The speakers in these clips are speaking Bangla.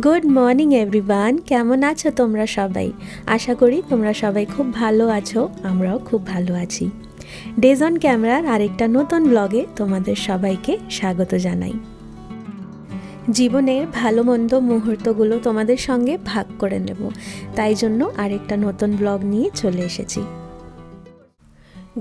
গুড মর্নিং এভরিওয়ান, কেমন আছো তোমরা সবাই? আশা করি তোমরা সবাই খুব ভালো আছো, আমরাও খুব ভালো আছি। ডেজ অন ক্যামেরার আরেকটা নতুন ব্লগে তোমাদের সবাইকে স্বাগত জানাই। জীবনের ভালো মন্দ মুহূর্তগুলো তোমাদের সঙ্গে ভাগ করে নেব, তাই জন্য আরেকটা নতুন ব্লগ নিয়ে চলে এসেছি।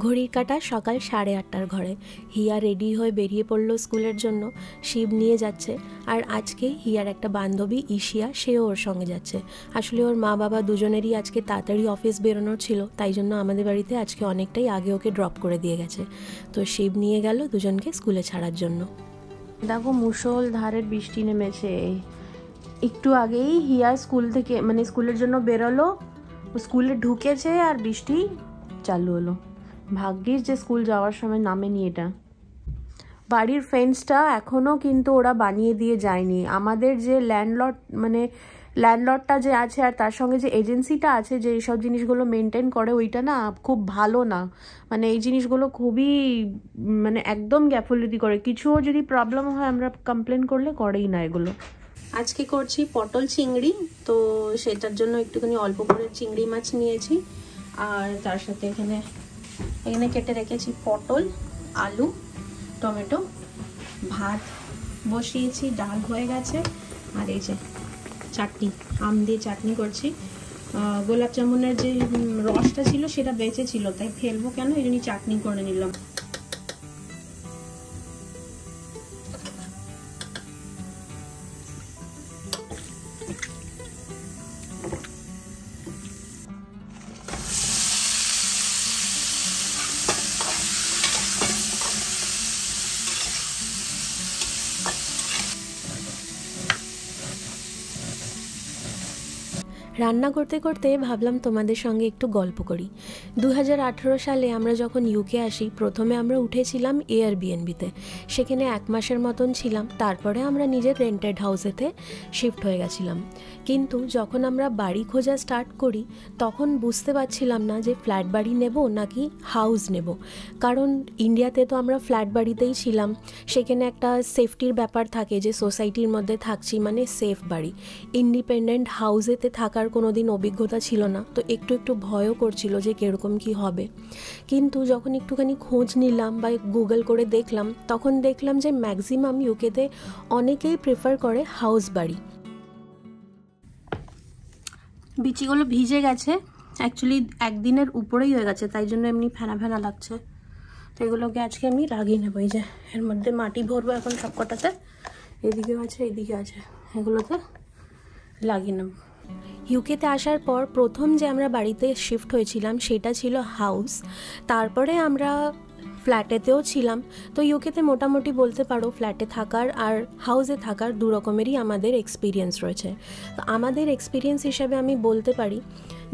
ঘড়ির কাঁটা সকাল 8:30টার ঘরে। হিয়া রেডি হয়ে বেরিয়ে পড়লো স্কুলের জন্য, শিব নিয়ে যাচ্ছে। আর আজকে হিয়ার একটা বান্ধবী ইশিয়া, সেও ওর সঙ্গে যাচ্ছে। আসলে ওর মা বাবা দুজনেরই আজকে তাড়াতাড়ি অফিস বেরোনোর ছিল, তাই জন্য আমাদের বাড়িতে আজকে অনেকটাই আগে ওকে ড্রপ করে দিয়ে গেছে। তো শিব নিয়ে গেল দুজনকে স্কুলে ছাড়ার জন্য। দেখো মুষল ধারের বৃষ্টি নেমেছে। একটু আগেই হিয়া স্কুল থেকে স্কুলের জন্য বেরোলো, স্কুলে ঢুকেছে আর বৃষ্টি চালু হলো। ভাগ্যিস যে স্কুল যাওয়ার সময় নামেনি। এটা বাড়ির ফেন্সটা এখনও কিন্তু ওরা বানিয়ে দিয়ে যায়নি। আমাদের যে ল্যান্ডলর্ডটা যে আছে আর তার সঙ্গে যে এজেন্সিটা আছে যে এইসব জিনিসগুলো মেনটেন করে, ওইটা না খুব ভালো না। এই জিনিসগুলো খুবই একদম গ্যাফুলিটি করে। কিছুও যদি প্রবলেম হয় আমরা কমপ্লেন করলে করেই না এগুলো। আজকে করছি পটল চিংড়ি, তো সেটার জন্য একটুখানি অল্প করে চিংড়ি মাছ নিয়েছি। আর তার সাথে এখানে কেটে রেখেছি পটল, আলু, টমেটো। ভাত বসিয়েছি, ডাল হয়ে গেছে। আর এই যে চাটনি, আম দিয়ে চাটনি করছি। গোলাপ জামুনের যে রসটা ছিল সেটা বেঁচে ছিল, তাই ফেলবো কেন, এই জন্য চাটনি করে নিলাম। রান্না করতে করতে ভাবলাম তোমাদের সঙ্গে একটু গল্প করি। 2018 সালে আমরা যখন ইউকে আসি, প্রথমে আমরা উঠেছিলাম এয়ারবিএনবিতে। সেখানে 1 মাসের মতন ছিলাম, তারপরে আমরা নিজের রেন্টেড হাউসেতে শিফট হয়ে গেছিলাম। কিন্তু যখন আমরা বাড়ি খোঁজা স্টার্ট করি, তখন বুঝতে পারছিলাম না যে ফ্ল্যাট বাড়ি নেব নাকি হাউস নেব। কারণ ইন্ডিয়াতে তো আমরা ফ্ল্যাট বাড়িতেই ছিলাম, সেখানে একটা সেফটির ব্যাপার থাকে যে সোসাইটির মধ্যে থাকছি মানে সেফ বাড়ি। ইন্ডিপেন্ডেন্ট হাউসেতে থাকার কোনোদিন অভিজ্ঞতা ছিল না, তো একটু ভয়ও করছিল যে কীরকম কী হবে। কিন্তু যখন একটুখানি খোঁজ নিলাম বা গুগল করে দেখলাম, তখন দেখলাম যে ম্যাক্সিমাম ইউকেতে অনেকেই প্রেফার করে হাউস বাড়ি। বিচিগুলো ভিজে গেছে, অ্যাকচুয়ালি একদিনের উপরেই হয়ে গেছে, তাই জন্য এমনি ফেনা ফেনা লাগছে। তো এগুলোকে আজকে আমি লাগিয়ে নেবো। এই যে এর মধ্যে মাটি ভরবো এখন সব কটাতে, এদিকেও আছে এদিকে আছে, এগুলোতে লাগিয়ে নেব। ইউকেতে আসার পর প্রথম যে আমরা বাড়িতে শিফট হয়েছিলাম সেটা ছিল হাউস, তারপরে আমরা ফ্ল্যাটেতেও ছিলাম। তো ইউকেতে মোটামুটি বলতে পারো ফ্ল্যাটে থাকার আর হাউসে থাকার দু রকমেরই আমাদের এক্সপিরিয়েন্স রয়েছে। তো আমাদের এক্সপিরিয়েন্স হিসেবে আমি বলতে পারি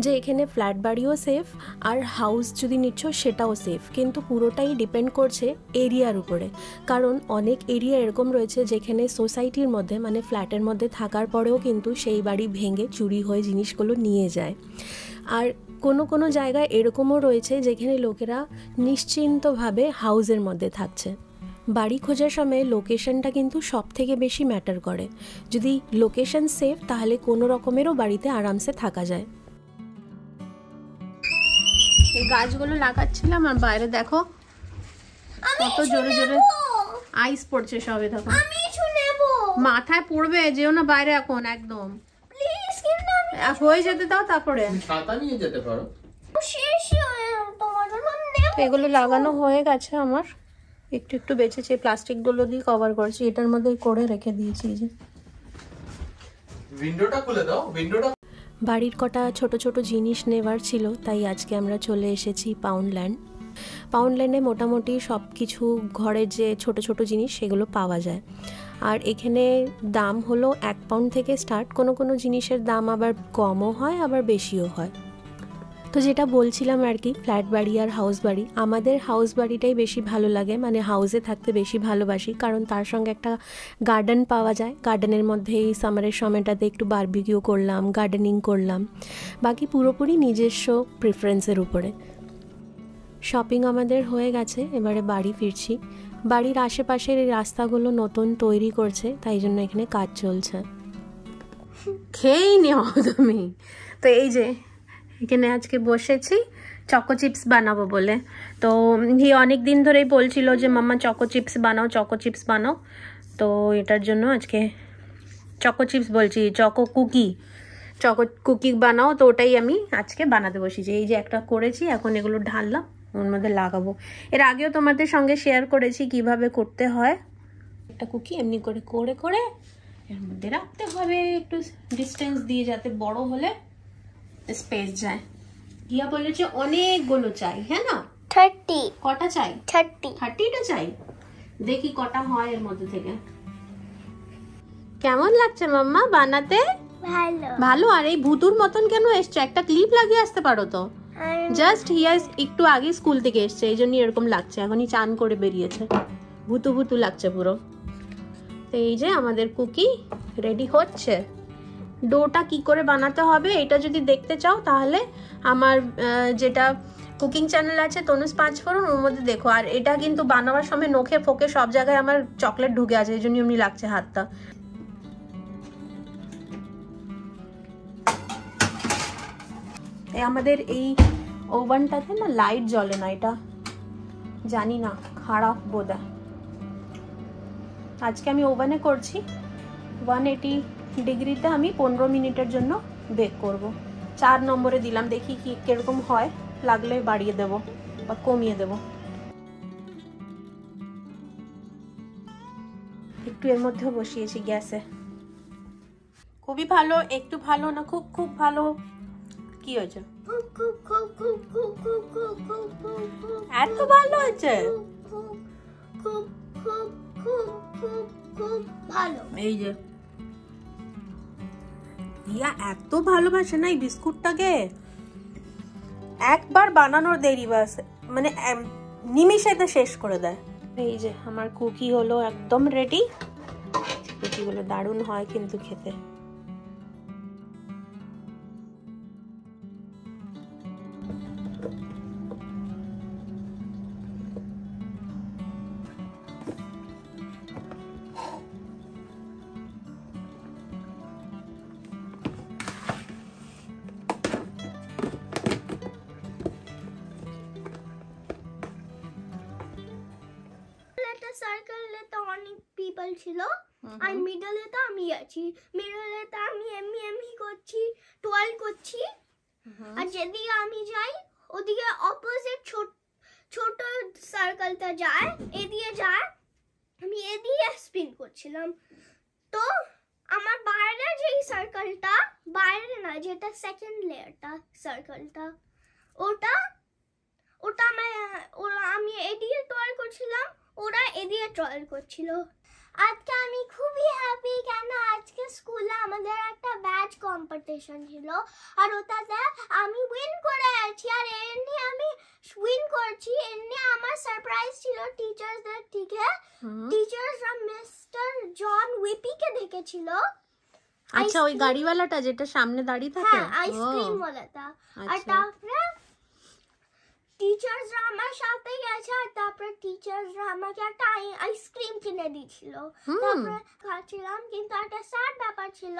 যে এখানে ফ্ল্যাট বাড়িও সেফ আর হাউস যদি নিচ্ছ সেটাও সেফ, কিন্তু পুরোটাই ডিপেন্ড করছে এরিয়ার উপরে। কারণ অনেক এরিয়া এরকম রয়েছে যেখানে সোসাইটির মধ্যে ফ্ল্যাটের মধ্যে থাকার পরেও কিন্তু সেই বাড়ি ভেঙে চুরি হয়ে জিনিসগুলো নিয়ে যায়। আর কোনো জায়গায় এরকমও রয়েছে যেখানে লোকেরা নিশ্চিন্তভাবে হাউসের মধ্যে থাকছে। বাড়ি খোঁজার সময় লোকেশনটা কিন্তু সব থেকে বেশি ম্যাটার করে। যদি লোকেশন সেফ তাহলে কোনো রকমেরও বাড়িতে আরামসে থাকা যায়। এই গাছগুলো লাগাচ্ছিলাম আর বাইরে দেখো কত জোরে জোরে আইস পড়ছে সবে। দেখো মাথায় পড়বে, যেও না বাইরে এখন একদম। হয়ে যেতে দাও, তারপরে ছাতা নিয়ে যেতে পারো। এগুলো লাগানো হয়ে গেছে আমার, একটু বেঁচেছে, প্লাস্টিকগুলো দিয়ে কভার করছি, এটার মধ্যে করে রেখে দিয়েছি। যে উইন্ডোটা খুলে দাও, উইন্ডোটা। বাড়ির কটা ছোট ছোট জিনিস নেওয়ার ছিল, তাই আজকে আমরা চলে এসেছি পাউন্ডল্যান্ডে। মোটামুটি সব কিছু ঘরের যে ছোট ছোট জিনিস সেগুলো পাওয়া যায়। আর এখানে দাম হলো 1 পাউন্ড থেকে স্টার্ট। কোনো জিনিসের দাম আবার কমও হয় আবার বেশিও হয়। তো যেটা বলছিলাম আর কি, ফ্ল্যাট বাড়ি আর হাউস বাড়ি, আমাদের হাউস বাড়িটাই বেশি ভালো লাগে, হাউসে থাকতে বেশি ভালোবাসি। কারণ তার সঙ্গে একটা গার্ডেন পাওয়া যায়, গার্ডেনের মধ্যে এই সামারের সময়টাতে একটু বারবিকিউ করলাম, গার্ডেনিং করলাম। বাকি পুরোপুরি নিজস্ব প্রেফারেন্সের উপরে। শপিং আমাদের হয়ে গেছে, এবারে বাড়ি ফিরছি। বাড়ির আশেপাশের এই রাস্তাগুলো নতুন তৈরি করছে, তাই জন্য এখানে কাজ চলছে। খেয়েই নিও তুমি। তো এই যে এখানে আজকে বসেছি চকো চিপস বানাবো বলে। তো অনেক দিন ধরেই বলছিল যে মাম্মা চকো চিপস বানাও, চকো চিপস বানাও। তো এটার জন্য আজকে চকো চিপস বলছি, চকো কুকি বানাও। তো ওটাই আমি আজকে বানাতে বসেছি। এই যে একটা করেছি, এখন এগুলো ঢাললাম, ওর মধ্যে লাগাবো। এর আগেও তোমাদের সঙ্গে শেয়ার করেছি কিভাবে করতে হয়। একটা কুকি এমনি করে করে করে এর মধ্যে রাখতে হবে, একটু ডিস্টেন্স দিয়ে, যাতে বড় হলে স্পেস যায়। ইয়া বলেছে অনেকগুলো চাই, হ্যাঁ না? 30 কটা চাই? 30টা চাই। দেখি কটা হয় এর মধ্যে থেকে। কেমন লাগছে মাম্মা বানাতে? ভালো। আর এই ভুতুর মতন কেন এসছে? একটা ক্লিপ লাগিয়ে আসতে পারো তো। জাস্ট একটু আগে স্কুল থেকে এসছে, এই জন্য এরকম লাগছে। এখনই চান করে বেরিয়েছে, ভুতু ভুতু লাগছে পুরো। তো এই যে আমাদের কুকি রেডি হচ্ছে। ডোটা কি করে বানাতে হবে এটা যদি দেখতে চাও তাহলে আমার যেটা কুকিং চ্যানেল আছে তনুজ 5 ফোড়ন, ওর মধ্যে দেখো। আর এটা কিন্তু বানাবার সময় নখে ফোকে সব জায়গায় আমার চকলেট ঢুকে আছে, এই জন্য এমনি লাগছে হাতটা। আমাদের এই ওভেনটাতে না লাইট জ্বলে না, এটা জানি না, খারাপ বোধহয়। আজকে আমি ওভেনে করছি 180 ডিগ্রিতে। আমি 15 মিনিটের জন্য বেক করব। 4 নম্বরে দিলাম, দেখি কি কিরকম হয়, লাগলে বাড়িয়ে দেব বা কমিয়ে দেব। একটু এর মধ্যেও বসিয়েছি গ্যাসে। খুবই ভালো, একটু ভালো না, খুব খুব ভালো। কি হয়েছে? এত ভালো হয়েছে? এই যে ইয়া এত ভালোবাসে না এই বিস্কুটটাকে, একবার বানানোর দেরি বাস, মানে নিমিষেতে শেষ করে দেয়। এই যে আমার কুকি হলো একদম রেডি। কুকিগুলো দারুণ হয় কিন্তু খেতে। সার্কেলে তো অনেক পিপল ছিল, আর মিডলে তো আমি আছি। মিডলে তো আমি এমনি করছি, টুয়েল করছি। আর যেদিকে আমি যাই ওদিকে অপোজিট ছোট সার্কেলটা যায়, এদিকে যায়। আমি এদিকে স্পিন করছিলাম। তো আমার বাইরে যেই সার্কেলটা, বাইরে না, যেটা সেকেন্ড লেয়ারটা সার্কেলটা, ওটা আমি এদিকে ট্রয়েল করছিলাম, ওরা এদিকে ট্রয়েল করছিল। আজকে আমি খুবই হ্যাপি, কেন আজকে স্কুলে আমাদের একটা ব্যাচ কম্পিটিশন ছিল, আর ওটাতে আমি উইন করে আছি। আর এমনি আমি উইন করছি, এমনি আমার সারপ্রাইজ ছিল টিচার্সদের থেকে। টিচার্সরা মিস্টার জন উইপিকে দেখেছিল। আচ্ছা, ওই গাড়িওয়ালাটা যেটা সামনে দাঁড়িয়ে থাকে? হ্যাঁ, আইসক্রিম ওয়ালাটা। আর তারপরে টিচার্সরা আমার সাথে গেছে, আর তারপরে টিচার্সরা আমাকে একটা আইসক্রিম কিনে দিয়েছিল। তারপরে খাচ্ছিলাম, কিন্তু একটা স্যাড ব্যাপার ছিল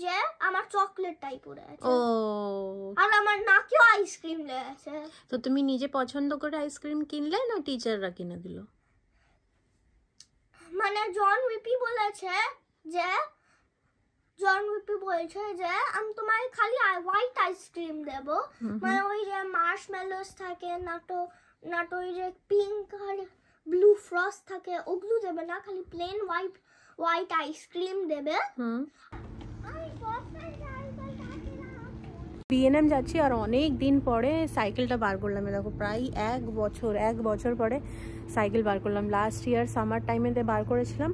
যে আমার চকলেটটাই পড়ে আছে। ও, আর আমার নাকেও আইসক্রিম লেগেছে। তো তুমি নিজে পছন্দ করে আইসক্রিম কিনলে না টিচাররা কিনে দিল? মানে জন উইপি বলেছে যে আমি তোমায় খালি হোয়াইট আইসক্রিম দেব, মানে ওই যে মার্শমেলোস থাকে না, তো ওই যে পিঙ্ক আর ব্লু ফ্রস্ট থাকে, ওগুলো দেবে না, খালি প্লেন হোয়াইট আইসক্রিম দেবে। বিএনএম যাচ্ছি, আর অনেক দিন পরে সাইকেলটা বার করলাম। দেখো প্রায় এক বছর পরে সাইকেল বার করলাম। লাস্ট ইয়ার সামার টাইমেতে বার করেছিলাম,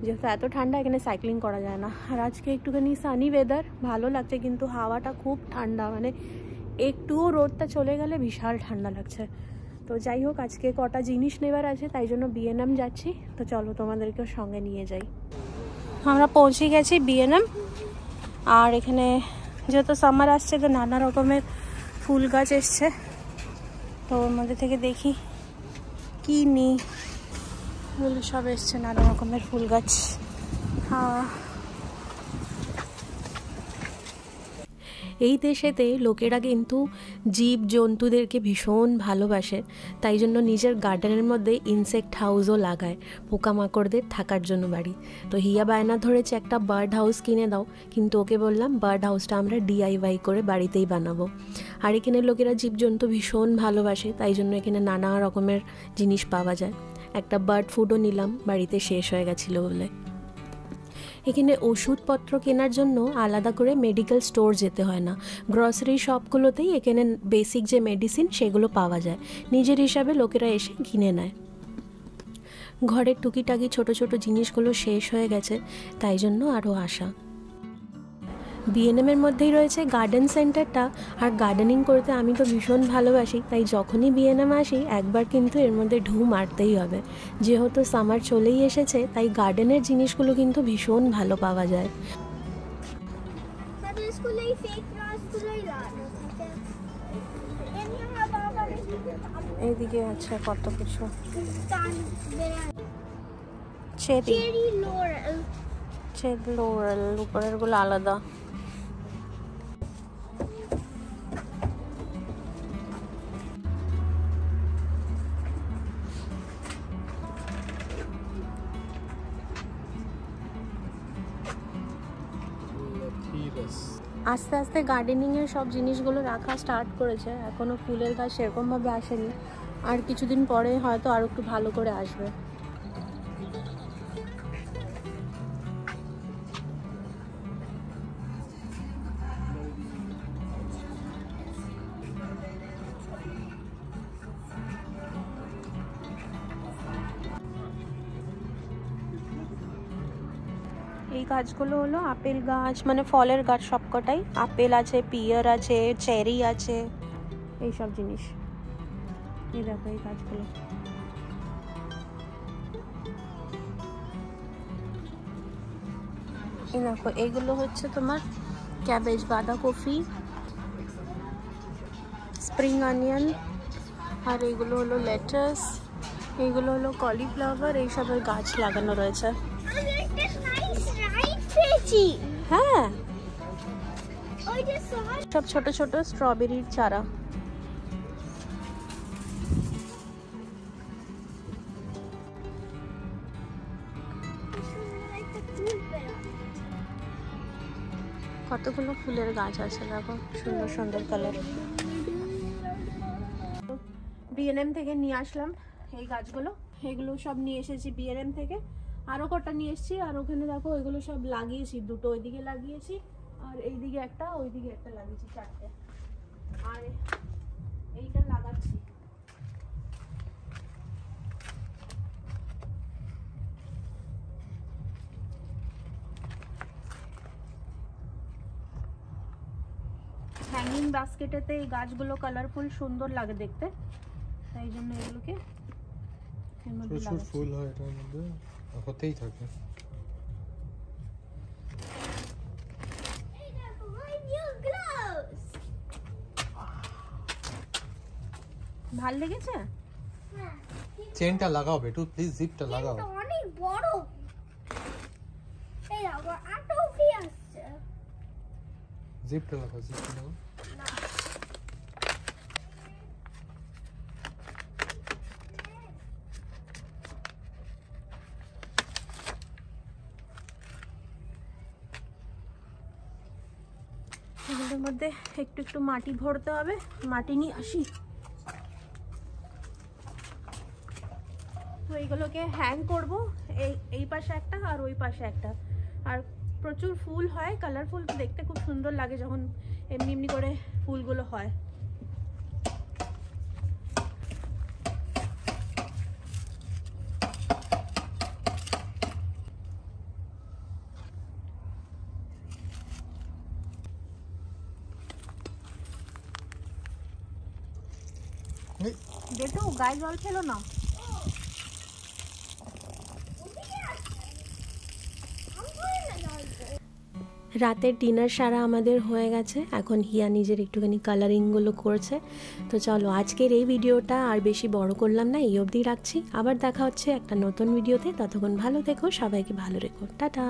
যেহেতু এত ঠান্ডা এখানে সাইক্লিং করা যায় না। আর আজকে একটুখানি সানি ওয়েদার, ভালো লাগছে, কিন্তু হাওয়াটা খুব ঠান্ডা, মানে একটুও রোদটা চলে গেলে বিশাল ঠান্ডা লাগছে। তো যাই হোক, আজকে কটা জিনিস নেবার আছে, তাই জন্য বিএনএম যাচ্ছি। তো চলো তোমাদেরকে সঙ্গে নিয়ে যাই। আমরা পৌঁছে গেছি বিএনএম। আর এখানে যেহেতু সামার আসছে, তো নানা রকমের ফুল গাছ এসছে। তো ওর মধ্যে থেকে দেখি কি নিই, বলে সব এসছে নানা রকমের ফুল গাছ। এই দেশেতে লোকেরা কিন্তু জীব জন্তুদেরকে ভীষণ ভালোবাসে, তাই জন্য নিজের গার্ডেনের মধ্যে ইনসেক্ট হাউসও লাগায়, পোকামাকড়দের থাকার জন্য বাড়ি। তো হিয়া বায়না ধরেছে একটা বার্ড হাউস কিনে দাও, কিন্তু ওকে বললাম বার্ড হাউসটা আমরা DIY করে বাড়িতেই বানাবো। আর এখানে লোকেরা জীবজন্তু ভীষণ ভালোবাসে, তাই জন্য এখানে নানা রকমের জিনিস পাওয়া যায়। একটা বার্ড ফুডও নিলাম, বাড়িতে শেষ হয়ে গেছিলো বলে। এখানে ওষুধপত্র কেনার জন্য আলাদা করে মেডিকেল স্টোর যেতে হয় না, গ্রসারি শপগুলোতেই এখানে বেসিক যে মেডিসিন সেগুলো পাওয়া যায়, নিজের হিসাবে লোকেরা এসে কিনে নেয়। ঘরের টুকিটাকি ছোট ছোট জিনিসগুলো শেষ হয়ে গেছে, তাই জন্য আরও আসা। বিএনএমের মধ্যেই রয়েছে গার্ডেন সেন্টারটা, আর গার্ডেনিং করতে আমি তো ভীষণ ভালোবাসি, তাই যখনই বিএনএম আসি একবার কিন্তু এর মধ্যে ঢু মারতেই হবে। যেহেতু সামার চলেই এসেছে, তাই গার্ডেনের জিনিসগুলো কিন্তু ভীষণ ভালো পাওয়া যায়। এইদিকে আছে কত কিছু, চেরি লোরেল, উপরের গুলো আলাদা। আস্তে আস্তে গার্ডেনিংয়ের সব জিনিসগুলো রাখা স্টার্ট করেছে, এখনও ফুলের গাছ সেরকমভাবে আসেনি, আর কিছুদিন পরে হয়তো আরও একটু ভালো করে আসবে। এই গাছগুলো হলো আপেল গাছ, মানে ফলের গাছ সবকটাই। আপেল আছে, পিয়ার আছে, চেরি আছে, এই সব জিনিস। এই দেখো এই গাছগুলো। এই দেখো এইগুলো হচ্ছে তোমার ক্যাবেজ, বাঁধাকপি, স্প্রিং অনিয়ন, আর এইগুলো হলো লেটাস, এইগুলো হলো কলিফ্লাওয়ার। এইসবের গাছ লাগানো রয়েছে। হ্যাঁ, সব ছোট ছোট স্ট্রবেরির চারা। কতগুলো ফুলের গাছ আছে দেখো, সুন্দর সুন্দর কালার। বিএনএম থেকে নিয়ে আসলাম এই গাছগুলো, এগুলো সব নিয়ে এসেছি বিএনএম থেকে। আরও কটা নিয়ে এসেছি, আর ওখানে দেখো এগুলো সব লাগিয়েছি, দুটো ওইদিকে লাগিয়েছি, আর এইদিকে একটা, ওইদিকে একটা লাগিয়েছি, চারটে। আর এইটা লাগাচ্ছি। হ্যাঙ্গিং বাস্কেটেতে এই গাছগুলো কালারফুল সুন্দর লাগে দেখতে, তাই জন্য এগুলোকে এর মধ্যে লাগাচ্ছি। ফুল হয় এটার মধ্যে, হতেই থাকে। ভাল লেগেছে? হ্যাঁ। চেনটা লাগাও বেটু, প্লিজ জিপটা লাগাও। এটা অনেক বড়। এই আবার আটকে আসছে। জিপটা লাগাও, জিপটা লাগাও। এগুলোর মধ্যে একটু একটু মাটি ভরতে হবে, মাটি নিয়ে আসি। তো এইগুলোকে হ্যাং করব, এই পাশে একটা আর ওই পাশে একটা। আর প্রচুর ফুল হয়, কালারফুল, দেখতে খুব সুন্দর লাগে যখন এমনি এমনি করে ফুলগুলো হয়। দেখো গায়ে জল ফেলো না। রাতের ডিনার সারা আমাদের হয়ে গেছে, এখন হিয়া নিজের একটুখানি কালারিংগুলো করছে। তো চলো আজকের এই ভিডিওটা আর বেশি বড় করলাম না, এই অবধি রাখছি। আবার দেখা হচ্ছে একটা নতুন ভিডিওতে, ততক্ষণ ভালো থেকো, সবাইকে ভালো রেখো, টাটা।